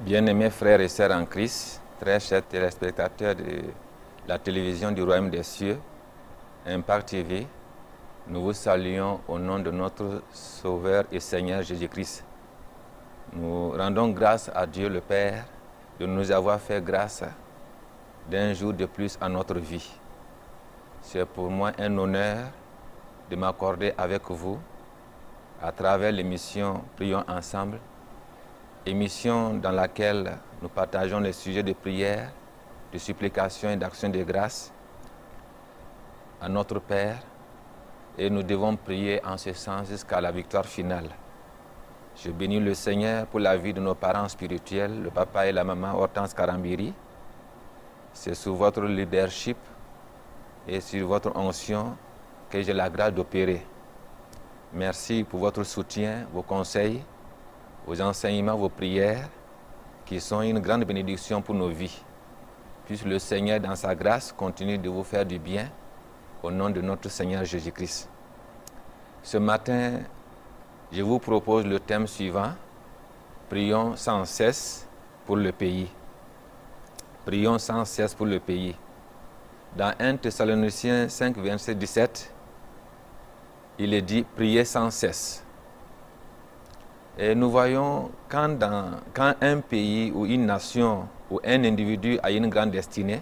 Bien-aimés frères et sœurs en Christ, très chers téléspectateurs de la télévision du Royaume des Cieux, Impact TV, nous vous saluons au nom de notre Sauveur et Seigneur Jésus-Christ. Nous rendons grâce à Dieu le Père de nous avoir fait grâce d'un jour de plus à notre vie. C'est pour moi un honneur de m'accorder avec vous à travers l'émission Prions ensemble, émission dans laquelle nous partageons les sujets de prière, de supplication et d'action de grâce à notre Père, et nous devons prier en ce sens jusqu'à la victoire finale. Je bénis le Seigneur pour la vie de nos parents spirituels, le papa et la maman Hortense Karambiri. C'est sous votre leadership et sur votre onction que j'ai la grâce d'opérer. Merci pour votre soutien, vos conseils, vos enseignements, vos prières, qui sont une grande bénédiction pour nos vies. Puisse le Seigneur, dans sa grâce, continue de vous faire du bien, au nom de notre Seigneur Jésus-Christ. Ce matin, je vous propose le thème suivant, prions sans cesse pour le pays. Prions sans cesse pour le pays. Dans 1 Thessaloniciens 5, verset 17, il est dit, priez sans cesse. Et nous voyons quand un pays ou une nation ou un individu a une grande destinée,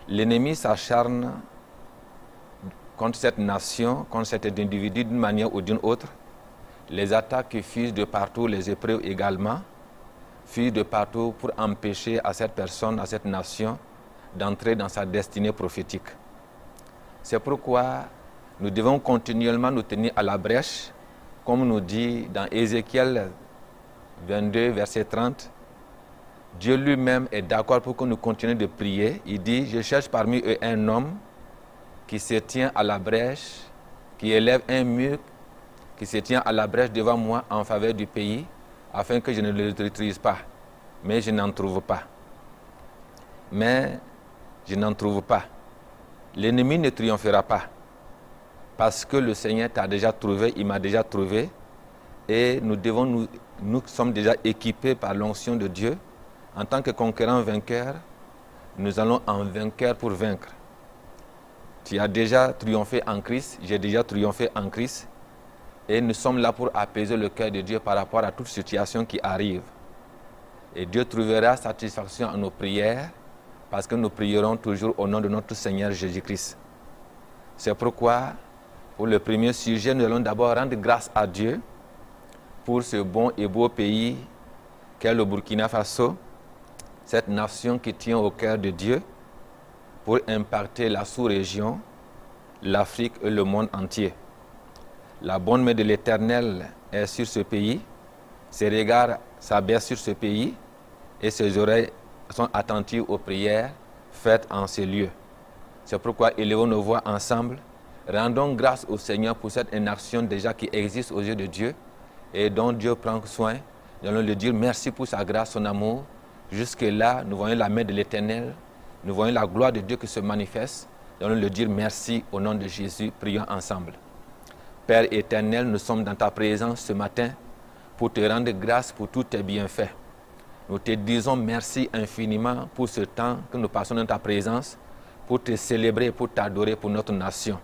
l'ennemi s'acharne contre cette nation, contre cet individu d'une manière ou d'une autre. Les attaques fusent de partout, les épreuves également, fusent de partout pour empêcher à cette personne, à cette nation, d'entrer dans sa destinée prophétique. C'est pourquoi nous devons continuellement nous tenir à la brèche, comme nous dit dans Ézéchiel 22, verset 30, Dieu lui-même est d'accord pour que nous continuions de prier. Il dit, je cherche parmi eux un homme qui se tient à la brèche, qui élève un mur, qui se tient à la brèche devant moi en faveur du pays, afin que je ne le détruise pas. Mais je n'en trouve pas. L'ennemi ne triomphera pas. Parce que le Seigneur t'a déjà trouvé, il m'a déjà trouvé, et nous sommes déjà équipés par l'onction de Dieu. En tant que conquérants vainqueurs, nous allons en vainqueur pour vaincre. Tu as déjà triomphé en Christ, j'ai déjà triomphé en Christ, et nous sommes là pour apaiser le cœur de Dieu par rapport à toute situation qui arrive. Et Dieu trouvera satisfaction à nos prières, parce que nous prierons toujours au nom de notre Seigneur Jésus-Christ. C'est pourquoi, pour le premier sujet, nous allons d'abord rendre grâce à Dieu pour ce bon et beau pays qu'est le Burkina Faso, cette nation qui tient au cœur de Dieu pour impacter la sous-région, l'Afrique et le monde entier. La bonne main de l'Éternel est sur ce pays, ses regards s'abaissent sur ce pays et ses oreilles sont attentives aux prières faites en ces lieux. C'est pourquoi élevons nos voix ensemble. Rendons grâce au Seigneur pour cette inaction déjà qui existe aux yeux de Dieu et dont Dieu prend soin. Nous allons lui dire merci pour sa grâce, son amour. Jusque-là, nous voyons la main de l'Éternel, nous voyons la gloire de Dieu qui se manifeste. Nous allons lui dire merci au nom de Jésus. Prions ensemble. Père éternel, nous sommes dans ta présence ce matin pour te rendre grâce pour tous tes bienfaits. Nous te disons merci infiniment pour ce temps que nous passons dans ta présence, pour te célébrer, pour t'adorer pour notre nation.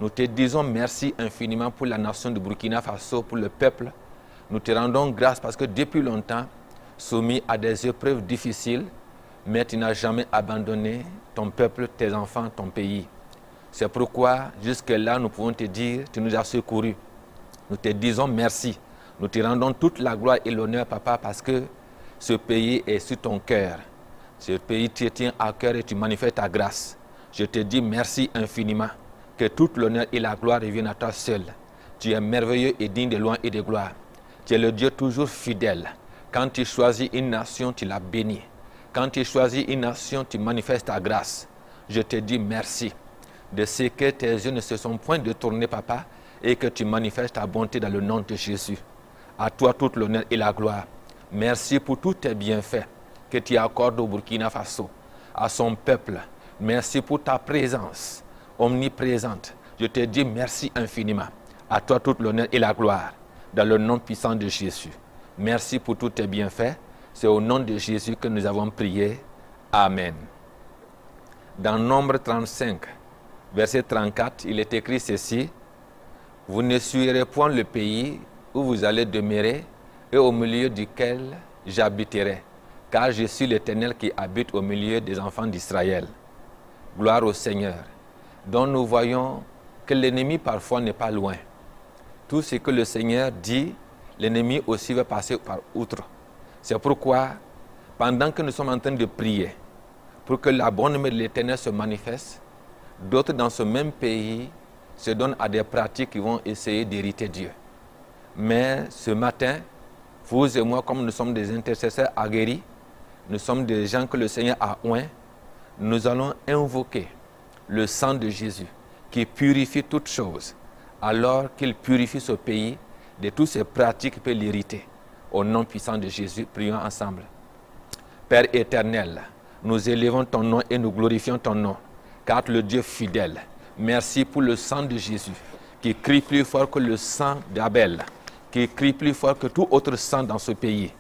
Nous te disons merci infiniment pour la nation du Burkina Faso, pour le peuple. Nous te rendons grâce parce que depuis longtemps, soumis à des épreuves difficiles, mais tu n'as jamais abandonné ton peuple, tes enfants, ton pays. C'est pourquoi, jusque-là, nous pouvons te dire, tu nous as secourus. Nous te disons merci. Nous te rendons toute la gloire et l'honneur, Papa, parce que ce pays est sur ton cœur. Ce pays te tient à cœur et tu manifestes ta grâce. Je te dis merci infiniment. Que toute l'honneur et la gloire reviennent à toi seul. Tu es merveilleux et digne de louange et de gloire. Tu es le Dieu toujours fidèle. Quand tu choisis une nation, tu la bénis. Quand tu choisis une nation, tu manifestes ta grâce. Je te dis merci de ce que tes yeux ne se sont point détournés, Papa, et que tu manifestes ta bonté dans le nom de Jésus. À toi toute l'honneur et la gloire. Merci pour tous tes bienfaits que tu accordes au Burkina Faso, à son peuple. Merci pour ta présence omniprésente. Je te dis merci infiniment. À toi toute l'honneur et la gloire, dans le nom puissant de Jésus. Merci pour tous tes bienfaits. C'est au nom de Jésus que nous avons prié. Amen. Dans Nombre 35, verset 34, il est écrit ceci. Vous ne suivrez point le pays où vous allez demeurer et au milieu duquel j'habiterai, car je suis l'Éternel qui habite au milieu des enfants d'Israël. Gloire au Seigneur. Donc nous voyons que l'ennemi parfois n'est pas loin. Tout ce que le Seigneur dit, l'ennemi aussi va passer par outre. C'est pourquoi, pendant que nous sommes en train de prier, pour que la bonne main de l'Éternel se manifeste, d'autres dans ce même pays se donnent à des pratiques qui vont essayer d'hériter Dieu. Mais ce matin, vous et moi, comme nous sommes des intercesseurs aguerris, nous sommes des gens que le Seigneur a oints, nous allons invoquer le sang de Jésus qui purifie toutes choses, alors qu'il purifie ce pays de toutes ces pratiques qui peuvent l'hériter. Au nom puissant de Jésus, prions ensemble. Père éternel, nous élevons ton nom et nous glorifions ton nom, car le Dieu fidèle, merci pour le sang de Jésus, qui crie plus fort que le sang d'Abel, qui crie plus fort que tout autre sang dans ce pays.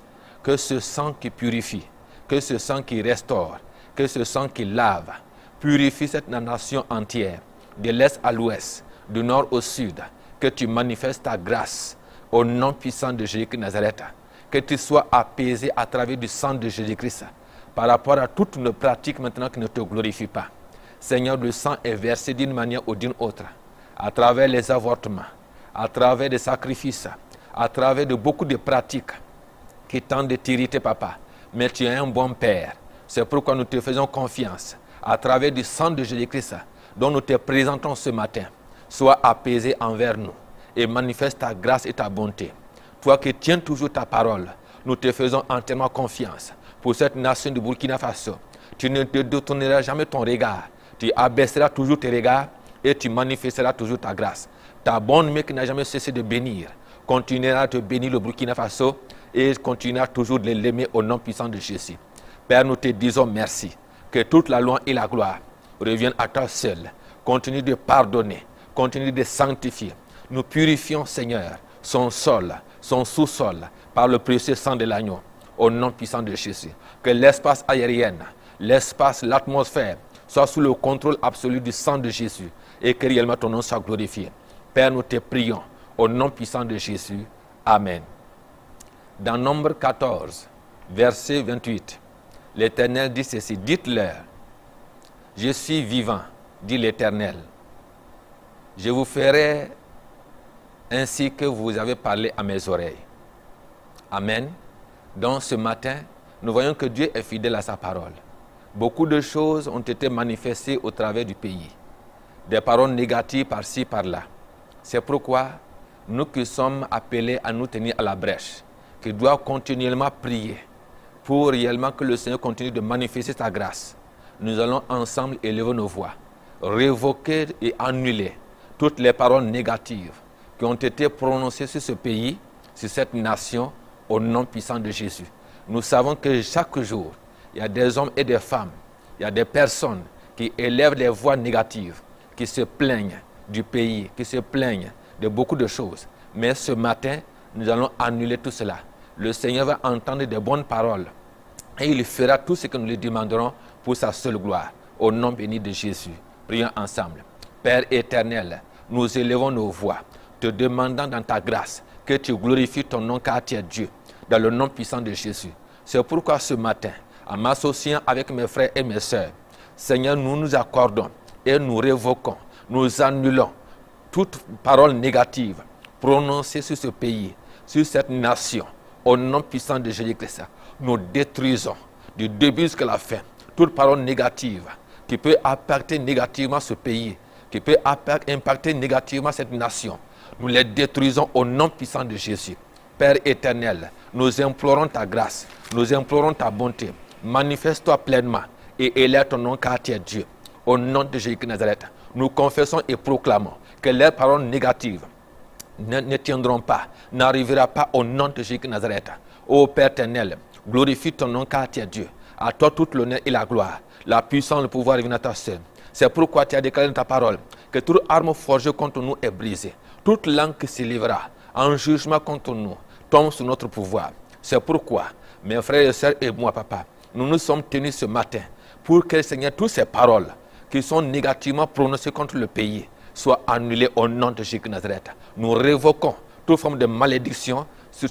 Que ce sang qui purifie, que ce sang qui restaure, que ce sang qui lave, purifie cette nation entière, de l'est à l'ouest, du nord au sud, que tu manifestes ta grâce au nom puissant de Jésus-Christ Nazareth, que tu sois apaisé à travers du sang de Jésus-Christ par rapport à toutes nos pratiques maintenant qui ne te glorifient pas. Seigneur, le sang est versé d'une manière ou d'une autre, à travers les avortements, à travers des sacrifices, à travers de beaucoup de pratiques qui tentent de t'irriter, papa. Mais tu es un bon Père. C'est pourquoi nous te faisons confiance à travers du sang de Jésus-Christ dont nous te présentons ce matin. Sois apaisé envers nous et manifeste ta grâce et ta bonté. Toi qui tiens toujours ta parole, nous te faisons entièrement confiance pour cette nation du Burkina Faso. Tu ne te détourneras jamais ton regard. Tu abaisseras toujours tes regards et tu manifesteras toujours ta grâce. Ta bonne main qui n'a jamais cessé de bénir continuera de bénir le Burkina Faso et continuera toujours de l'aimer au nom puissant de Jésus. Père, nous te disons merci. Que toute la loi et la gloire reviennent à toi seul. Continue de pardonner, continue de sanctifier. Nous purifions, Seigneur, son sol, son sous-sol, par le précieux sang de l'agneau, au nom puissant de Jésus. Que l'espace aérien, l'espace, l'atmosphère, soit sous le contrôle absolu du sang de Jésus et que réellement ton nom soit glorifié. Père, nous te prions, au nom puissant de Jésus. Amen. Dans Nombre 14, verset 28, l'Éternel dit ceci, dites-leur, je suis vivant, dit l'Éternel. Je vous ferai ainsi que vous avez parlé à mes oreilles. Amen. Donc ce matin, nous voyons que Dieu est fidèle à sa parole. Beaucoup de choses ont été manifestées au travers du pays. Des paroles négatives par-ci, par-là. C'est pourquoi nous qui sommes appelés à nous tenir à la brèche, qui doivent continuellement prier pour réellement que le Seigneur continue de manifester sa grâce, nous allons ensemble élever nos voix, révoquer et annuler toutes les paroles négatives qui ont été prononcées sur ce pays, sur cette nation, au nom puissant de Jésus. Nous savons que chaque jour, il y a des hommes et des femmes, il y a des personnes qui élèvent les voix négatives, qui se plaignent du pays, qui se plaignent de beaucoup de choses. Mais ce matin, nous allons annuler tout cela. Le Seigneur va entendre de bonnes paroles et il fera tout ce que nous lui demanderons pour sa seule gloire. Au nom béni de Jésus, prions ensemble. Père éternel, nous élevons nos voix, te demandant dans ta grâce que tu glorifies ton nom car tu es Dieu, dans le nom puissant de Jésus. C'est pourquoi ce matin, en m'associant avec mes frères et mes sœurs, Seigneur, nous nous accordons et nous révoquons, nous annulons toute parole négative prononcée sur ce pays, sur cette nation, au nom puissant de Jésus-Christ. Nous détruisons du début jusqu'à la fin toute parole négative qui peut impacter négativement ce pays, qui peut impacter négativement cette nation. Nous les détruisons au nom puissant de Jésus. Père éternel, nous implorons ta grâce, nous implorons ta bonté. Manifeste-toi pleinement et élève ton nom car tu es Dieu. Au nom de Jésus de Nazareth, nous confessons et proclamons que les paroles négatives ne tiendront pas, n'arriveront pas au nom de Jésus de Nazareth. Ô Père éternel, glorifie ton nom car tu es Dieu. À toi toute l'honneur et la gloire, la puissance, le pouvoir reviennent à toi seul. C'est pourquoi tu as déclaré dans ta parole que toute arme forgée contre nous est brisée. Toute langue qui s'élèvera en jugement contre nous tombe sous notre pouvoir. C'est pourquoi, mes frères et sœurs et moi, papa, nous nous sommes tenus ce matin pour que, Seigneur, toutes ces paroles qui sont négativement prononcées contre le pays soient annulées au nom de Jésus de Nazareth. Nous révoquons toute forme de malédiction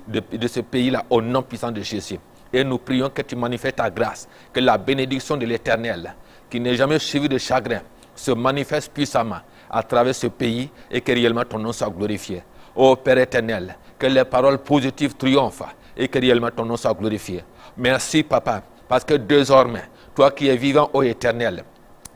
de ce pays-là au nom puissant de Jésus. Et nous prions que tu manifestes ta grâce, que la bénédiction de l'Éternel, qui n'est jamais suivie de chagrin, se manifeste puissamment à travers ce pays et que réellement ton nom soit glorifié. Ô Père éternel, que les paroles positives triomphent et que réellement ton nom soit glorifié. Merci, Papa, parce que désormais, toi qui es vivant, ô Éternel,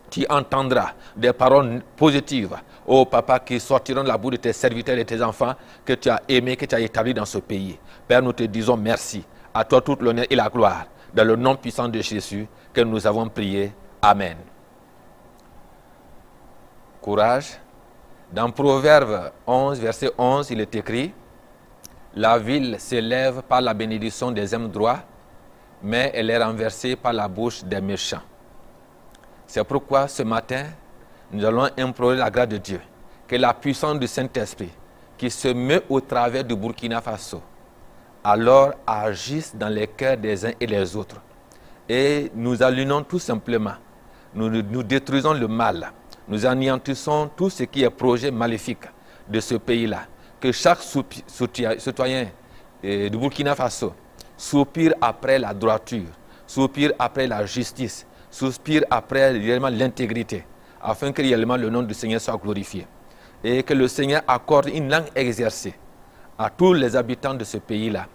tu entendras des paroles positives, ô Papa, qui sortiront de la bouche de tes serviteurs et tes enfants que tu as aimés, que tu as établis dans ce pays. Père, nous te disons merci. À toi toute l'honneur et la gloire. Dans le nom puissant de Jésus que nous avons prié. Amen. Courage. Dans Proverbe 11, verset 11, il est écrit: la ville s'élève par la bénédiction des hommes droits, mais elle est renversée par la bouche des méchants. C'est pourquoi ce matin, nous allons implorer la grâce de Dieu, que la puissance du Saint-Esprit qui se met au travers du Burkina Faso, alors agisse dans les cœurs des uns et des autres. Et nous allumons tout simplement, nous détruisons le mal, nous anéantissons tout ce qui est projet maléfique de ce pays-là. Que chaque citoyen du Burkina Faso soupire après la droiture, soupire après la justice, soupire après réellement l'intégrité, afin que réellement le nom du Seigneur soit glorifié. Et que le Seigneur accorde une langue exercée à tous les habitants de ce pays-là,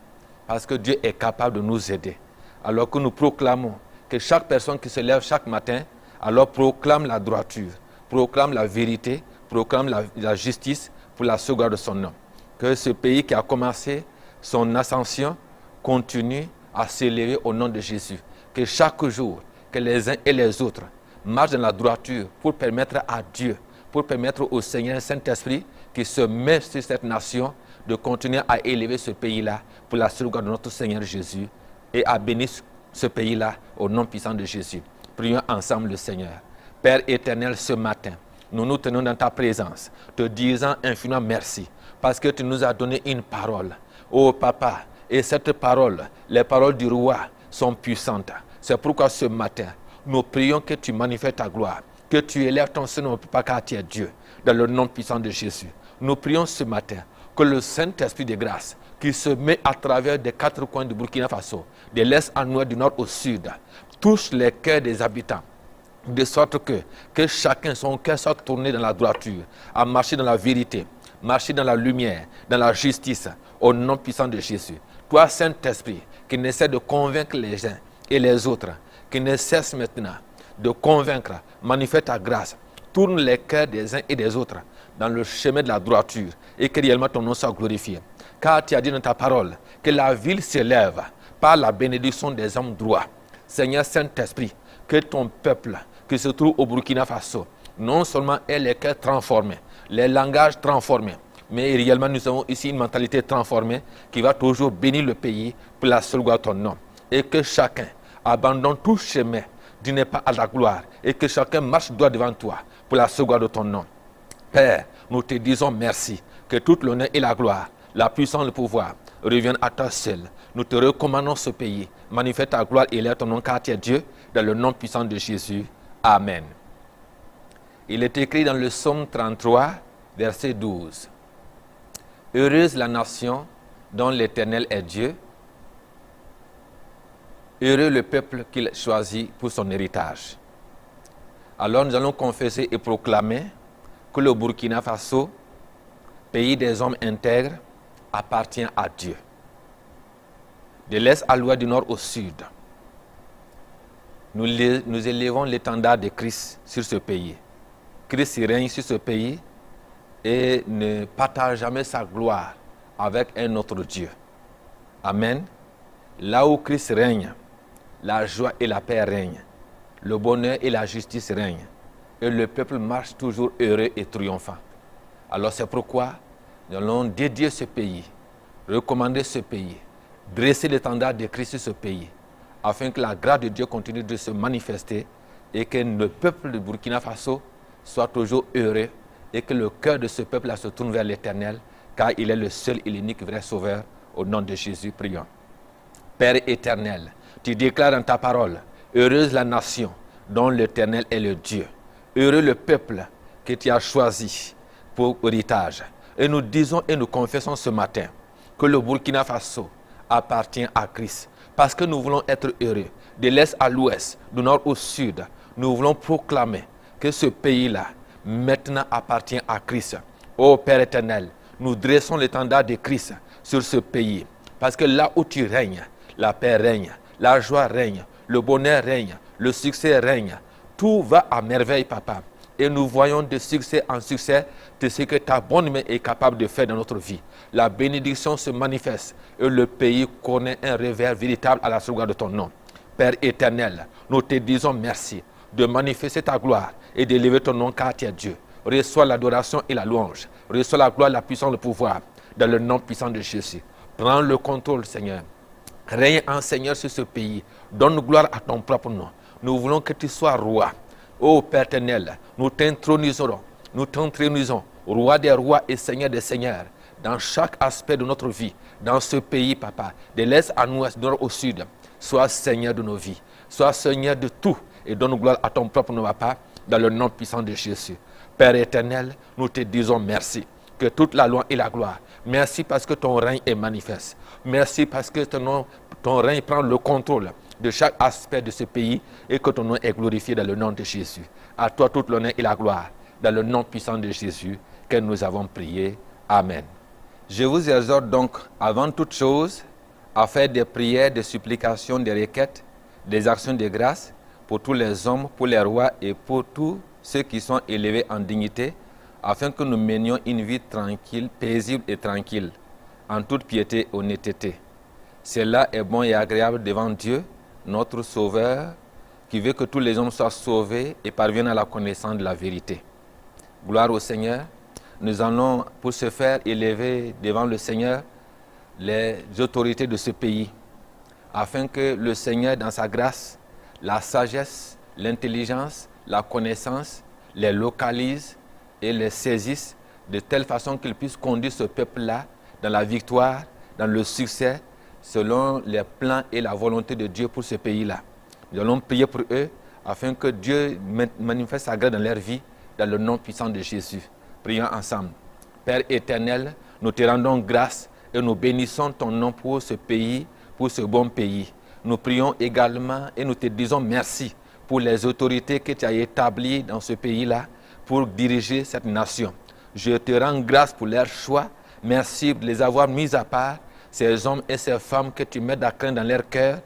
parce que Dieu est capable de nous aider. Alors que nous proclamons que chaque personne qui se lève chaque matin, alors proclame la droiture, proclame la vérité, proclame la justice pour la sauvegarde de son nom. Que ce pays qui a commencé son ascension continue à s'élever au nom de Jésus. Que chaque jour, que les uns et les autres marchent dans la droiture pour permettre à Dieu, pour permettre au Seigneur Saint-Esprit qui se met sur cette nation de continuer à élever ce pays-là pour la sauvegarde de notre Seigneur Jésus et à bénir ce pays-là au nom puissant de Jésus. Prions ensemble le Seigneur. Père éternel, ce matin, nous nous tenons dans ta présence, te disant infiniment merci, parce que tu nous as donné une parole. Oh Papa, et cette parole, les paroles du roi sont puissantes. C'est pourquoi ce matin, nous prions que tu manifestes ta gloire, que tu élèves ton Seigneur, Papa, car tu es Dieu, dans le nom puissant de Jésus. Nous prions ce matin que le Saint-Esprit de grâce, qui se met à travers des quatre coins du Burkina Faso, de l'est à l'ouest, du nord au sud, touche les cœurs des habitants, de sorte que chacun, son cœur soit tourné dans la droiture, à marcher dans la vérité, marcher dans la lumière, dans la justice, au nom puissant de Jésus. Toi, Saint-Esprit, qui n'essaie de convaincre les uns et les autres, qui ne cesse maintenant de convaincre, manifeste ta grâce, tourne les cœurs des uns et des autres dans le chemin de la droiture et que réellement ton nom soit glorifié. Car tu as dit dans ta parole que la ville s'élève par la bénédiction des hommes droits. Seigneur Saint-Esprit, que ton peuple qui se trouve au Burkina Faso, non seulement ait les cœurs transformés, les langages transformés, mais réellement nous avons ici une mentalité transformée qui va toujours bénir le pays pour la seule gloire de ton nom. Et que chacun abandonne tout chemin du n'est pas à la gloire et que chacun marche droit devant toi pour la seule gloire de ton nom. Père, nous te disons merci, que toute l'honneur et la gloire, la puissance et le pouvoir reviennent à toi seul. Nous te recommandons ce pays. Manifeste ta gloire et élève ton nom car tu es Dieu, dans le nom puissant de Jésus. Amen. Il est écrit dans le psaume 33, verset 12. Heureuse la nation dont l'Éternel est Dieu. Heureux le peuple qu'il choisit pour son héritage. Alors nous allons confesser et proclamer que le Burkina Faso, pays des hommes intègres, appartient à Dieu. De l'est à l'ouest, du nord au sud, nous élevons l'étendard de Christ sur ce pays. Christ règne sur ce pays et ne partage jamais sa gloire avec un autre Dieu. Amen. Là où Christ règne, la joie et la paix règnent. Le bonheur et la justice règnent. Et le peuple marche toujours heureux et triomphant. Alors c'est pourquoi nous allons dédier ce pays, recommander ce pays, dresser l'étendard de Christ sur ce pays, afin que la grâce de Dieu continue de se manifester et que le peuple de Burkina Faso soit toujours heureux et que le cœur de ce peuple-là se tourne vers l'Éternel, car il est le seul et l'unique vrai sauveur. Au nom de Jésus, prions. Père éternel, tu déclares dans ta parole, heureuse la nation dont l'Éternel est le Dieu. Heureux le peuple que tu as choisi pour héritage. Et nous disons et nous confessons ce matin que le Burkina Faso appartient à Christ. Parce que nous voulons être heureux. De l'est à l'ouest, du nord au sud, nous voulons proclamer que ce pays-là maintenant appartient à Christ. Ô Père éternel, nous dressons l'étendard de Christ sur ce pays. Parce que là où tu règnes, la paix règne, la joie règne, le bonheur règne, le succès règne. Tout va à merveille, papa. Et nous voyons de succès en succès de ce que ta bonne main est capable de faire dans notre vie. La bénédiction se manifeste et le pays connaît un réveil véritable à la sauvegarde de ton nom. Père éternel, nous te disons merci de manifester ta gloire et d'élever ton nom car tu es Dieu. Reçois l'adoration et la louange. Reçois la gloire, la puissance, le pouvoir dans le nom puissant de Jésus. Prends le contrôle, Seigneur. Règne en Seigneur sur ce pays. Donne gloire à ton propre nom. Nous voulons que tu sois roi. Ô Père éternel, nous t'intronisons, roi des rois et Seigneur des seigneurs, dans chaque aspect de notre vie, dans ce pays, papa, de l'est à l'ouest, du nord au sud. Sois Seigneur de nos vies, sois Seigneur de tout et donne gloire à ton propre nom, papa, dans le nom puissant de Jésus. Père éternel, nous te disons merci, que toute la loi et la gloire. Merci parce que ton règne est manifeste. Merci parce que ton règne prend le contrôle de chaque aspect de ce pays et que ton nom est glorifié dans le nom de Jésus. À toi toute l'honneur et la gloire, dans le nom puissant de Jésus que nous avons prié. Amen. Je vous exhorte donc, avant toute chose, à faire des prières, des supplications, des requêtes, des actions de grâce pour tous les hommes, pour les rois et pour tous ceux qui sont élevés en dignité, afin que nous menions une vie tranquille, paisible et tranquille, en toute piété et honnêteté. Cela est bon et agréable devant Dieu, notre Sauveur, qui veut que tous les hommes soient sauvés et parviennent à la connaissance de la vérité. Gloire au Seigneur. Nous allons, pour ce faire, élever devant le Seigneur les autorités de ce pays, afin que le Seigneur, dans sa grâce, la sagesse, l'intelligence, la connaissance, les localise et les saisisse de telle façon qu'ils puissent conduire ce peuple-là dans la victoire, dans le succès, selon les plans et la volonté de Dieu pour ce pays-là. Nous allons prier pour eux afin que Dieu manifeste sa grâce dans leur vie, dans le nom puissant de Jésus. Prions ensemble. Père éternel, nous te rendons grâce et nous bénissons ton nom pour ce pays, pour ce bon pays. Nous prions également et nous te disons merci pour les autorités que tu as établies dans ce pays-là pour diriger cette nation. Je te rends grâce pour leur choix. Merci de les avoir mis à part, ces hommes et ces femmes que tu mets à craindre dans leur cœur,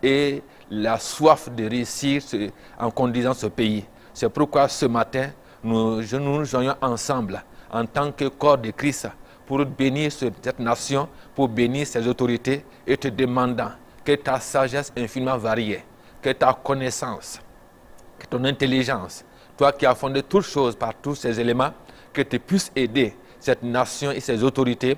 et la soif de réussir en conduisant ce pays. C'est pourquoi ce matin, nous nous joignons ensemble en tant que corps de Christ pour bénir cette nation, pour bénir ses autorités et te demandant que ta sagesse infiniment variée, que ta connaissance, que ton intelligence, toi qui as fondé toutes choses par tous ces éléments, que tu puisses aider cette nation et ses autorités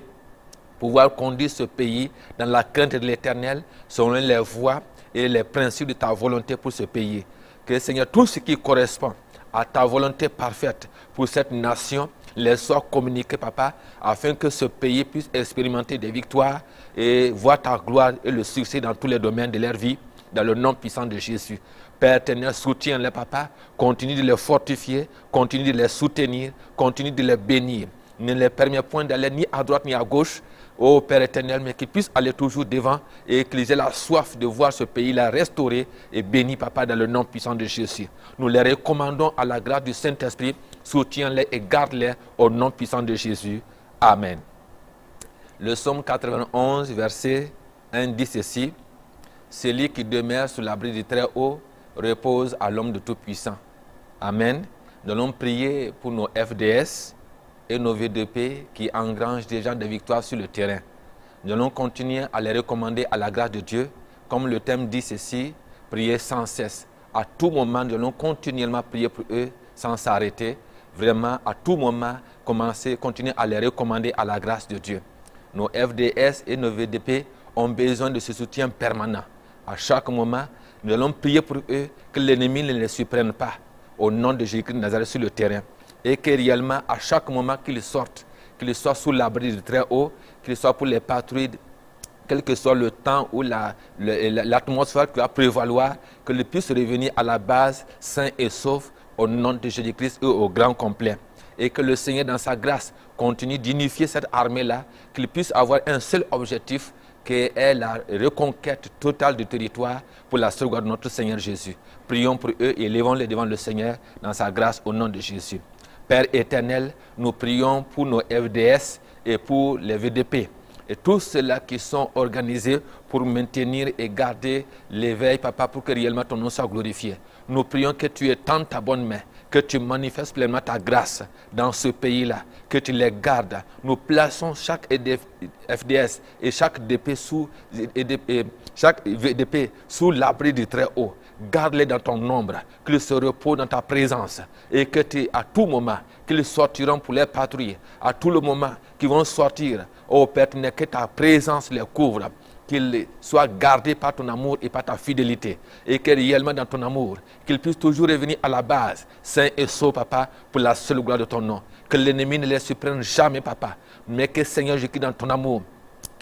pouvoir conduire ce pays dans la crainte de l'Éternel, selon les voies et les principes de ta volonté pour ce pays. Que Seigneur, tout ce qui correspond à ta volonté parfaite pour cette nation, les soit communiqué, papa, afin que ce pays puisse expérimenter des victoires et voir ta gloire et le succès dans tous les domaines de leur vie, dans le nom puissant de Jésus. Père éternel, soutiens-les, papa, continue de les fortifier, continue de les soutenir, continue de les bénir. Ne les permets point d'aller ni à droite ni à gauche, ô Père éternel, mais qu'ils puissent aller toujours devant et qu'ils aient la soif de voir ce pays-là restauré et béni, papa, dans le nom puissant de Jésus. Nous les recommandons à la grâce du Saint-Esprit, soutiens-les et garde-les au nom puissant de Jésus. Amen. Le psaume 91, verset 1 dit ceci: celui qui demeure sous l'abri du Très-Haut repose à l'homme de Tout-Puissant. Amen. Nous allons prier pour nos FDS et nos VDP qui engrangent déjà des victoires sur le terrain. Nous allons continuer à les recommander à la grâce de Dieu. Comme le thème dit ceci, prier sans cesse. À tout moment, nous allons continuellement prier pour eux sans s'arrêter. Vraiment, à tout moment, continuer à les recommander à la grâce de Dieu. Nos FDS et nos VDP ont besoin de ce soutien permanent. À chaque moment, nous allons prier pour eux que l'ennemi ne les surprenne pas. Au nom de Jésus-Christ de Nazareth sur le terrain. Et que réellement, à chaque moment qu'ils sortent, qu'ils soient sous l'abri du Très-Haut, qu'ils soient pour les patrouilles quel que soit le temps ou l'atmosphère qui va prévaloir, qu'il puisse revenir à la base sain et sauf au nom de Jésus-Christ et au grand complet. Et que le Seigneur, dans sa grâce, continue d'unifier cette armée-là, qu'il puisse avoir un seul objectif, qui est la reconquête totale du territoire pour la sauvegarde de notre Seigneur Jésus. Prions pour eux et élevons-les devant le Seigneur dans sa grâce au nom de Jésus. Père éternel, nous prions pour nos FDS et pour les VDP. Et tous ceux-là qui sont organisés pour maintenir et garder l'éveil, Papa, pour que réellement ton nom soit glorifié. Nous prions que tu étendes ta bonne main, que tu manifestes pleinement ta grâce dans ce pays-là, que tu les gardes. Nous plaçons chaque FDS et chaque VDP sous l'abri du Très-Haut. Garde-les dans ton ombre, qu'ils se reposent dans ta présence et que à tout moment, qu'ils sortiront pour les patrouilles, à tout le moment qu'ils vont sortir, ô Père, que ta présence les couvre, qu'ils soient gardés par ton amour et par ta fidélité, et que réellement dans ton amour, qu'ils puissent toujours revenir à la base, saint et sauf, Papa, pour la seule gloire de ton nom. Que l'ennemi ne les surprenne jamais, Papa, mais que Seigneur Jésus, dans ton amour,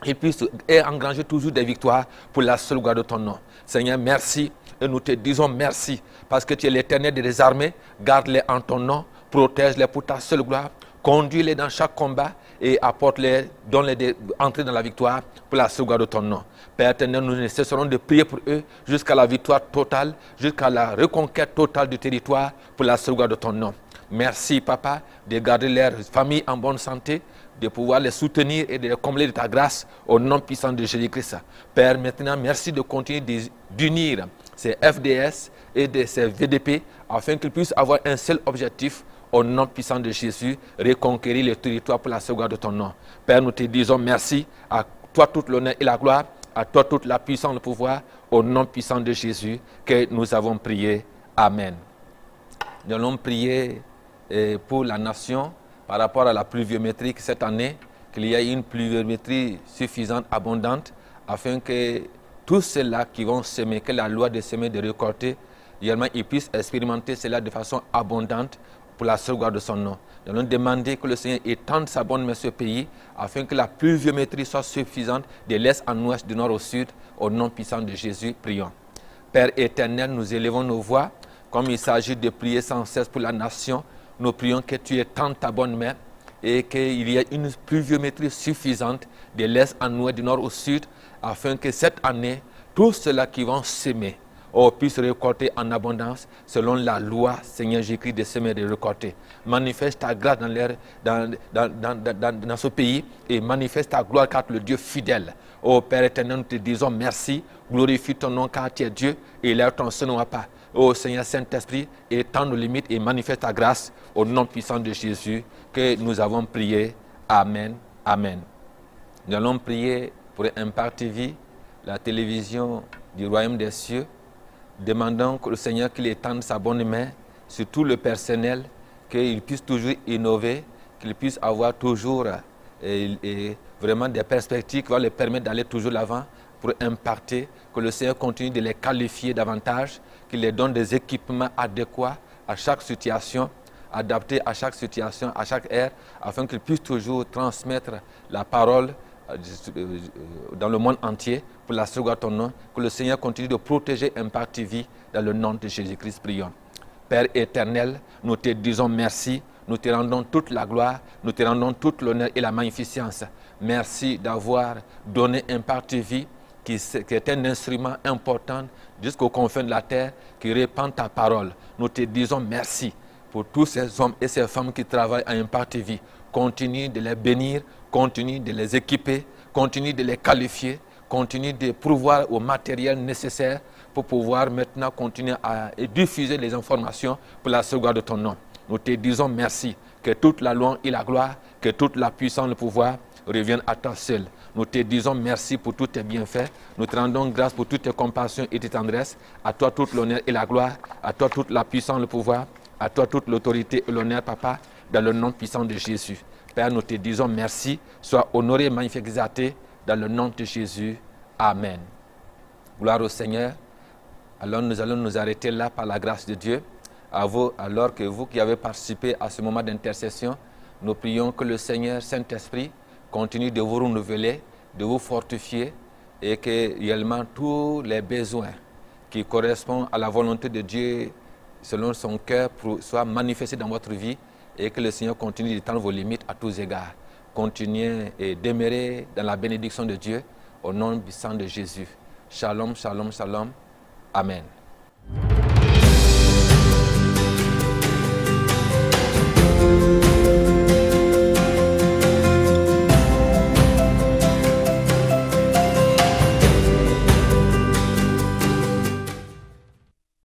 il puisse engranger toujours des victoires pour la seule gloire de ton nom. Seigneur, merci. Et nous te disons merci parce que tu es l'Éternel des armées. Garde-les en ton nom, protège-les pour ta seule gloire, conduis-les dans chaque combat et apporte-les, donne-les d'entrer dans la victoire pour la seule gloire de ton nom. Père éternel, nous ne cesserons de prier pour eux jusqu'à la victoire totale, jusqu'à la reconquête totale du territoire pour la seule gloire de ton nom. Merci, Papa, de garder leur famille en bonne santé, de pouvoir les soutenir et de les combler de ta grâce au nom puissant de Jésus-Christ. Père, maintenant, merci de continuer d'unir ces FDS et de ces VDP afin qu'ils puissent avoir un seul objectif au nom puissant de Jésus, reconquérir le territoire pour la sauvegarde de ton nom. Père, nous te disons merci, à toi toute l'honneur et la gloire, à toi toute la puissance et le pouvoir, au nom puissant de Jésus que nous avons prié. Amen. Nous allons prier pour la nation par rapport à la pluviométrie cette année, qu'il y ait une pluviométrie suffisante, abondante, afin que tous ceux-là qui vont semer, que la loi de semer, de récolter, également ils puissent expérimenter cela de façon abondante pour la sauvegarde de son nom. Nous allons demander que le Seigneur étende sa bonne main sur ce pays, afin que la pluviométrie soit suffisante de l'est en ouest, du nord au sud, au nom puissant de Jésus. Prions. Père éternel, nous élevons nos voix, comme il s'agit de prier sans cesse pour la nation. Nous prions que tu étendes ta bonne main et qu'il y ait une pluviométrie suffisante de l'est en ouest, du nord au sud, afin que cette année, tous ceux-là qui vont s'aimer puissent récolter en abondance selon la loi, Seigneur Jésus-Christ, de semer et de récolter. Manifeste ta grâce dans ce pays et manifeste ta gloire car tu es le Dieu fidèle. Ô Père éternel, nous te disons merci, glorifie ton nom car tu es Dieu et lève ton nom à pas. Ô Seigneur Saint-Esprit, étends nos limites et manifeste ta grâce au nom puissant de Jésus que nous avons prié. Amen. Amen. Nous allons prier pour Impact TV, la télévision du royaume des cieux, demandant au Seigneur qu'il étende sa bonne main sur tout le personnel, qu'il puisse toujours innover, qu'il puisse avoir toujours vraiment des perspectives qui vont les permettre d'aller toujours l'avant pour impacter, que le Seigneur continue de les qualifier davantage, qu'il les donne des équipements adéquats à chaque situation, adaptés à chaque situation, à chaque ère, afin qu'ils puissent toujours transmettre la parole dans le monde entier pour la sauvegarde de ton nom, que le Seigneur continue de protéger Impact TV dans le nom de Jésus-Christ. Prions. Père éternel, nous te disons merci, nous te rendons toute la gloire, nous te rendons toute l'honneur et la magnificence. Merci d'avoir donné Impact TV, qui est un instrument important jusqu'aux confins de la terre, qui répand ta parole. Nous te disons merci pour tous ces hommes et ces femmes qui travaillent à Impact TV. Continue de les bénir, continue de les équiper, continue de les qualifier, continue de pourvoir au matériel nécessaire pour pouvoir maintenant continuer à diffuser les informations pour la sauvegarde de ton nom. Nous te disons merci, que toute la louange et la gloire, que toute la puissance et le pouvoir reviennent à toi seul. Nous te disons merci pour tous tes bienfaits. Nous te rendons grâce pour toutes tes compassions et tes tendresses. À toi toute l'honneur et la gloire, à toi toute la puissance et le pouvoir, à toi toute l'autorité et l'honneur, Papa, dans le nom puissant de Jésus. Père, nous te disons merci. Sois honoré, magnifié, exalté, dans le nom de Jésus. Amen. Gloire au Seigneur. Alors nous allons nous arrêter là par la grâce de Dieu. À vous, alors que vous qui avez participé à ce moment d'intercession, nous prions que le Seigneur Saint-Esprit continue de vous renouveler, de vous fortifier, et que réellement tous les besoins qui correspondent à la volonté de Dieu selon son cœur soient manifestés dans votre vie et que le Seigneur continue d'étendre vos limites à tous égards. Continuez et demeurez dans la bénédiction de Dieu au nom puissant de Jésus. Shalom, shalom, shalom. Amen.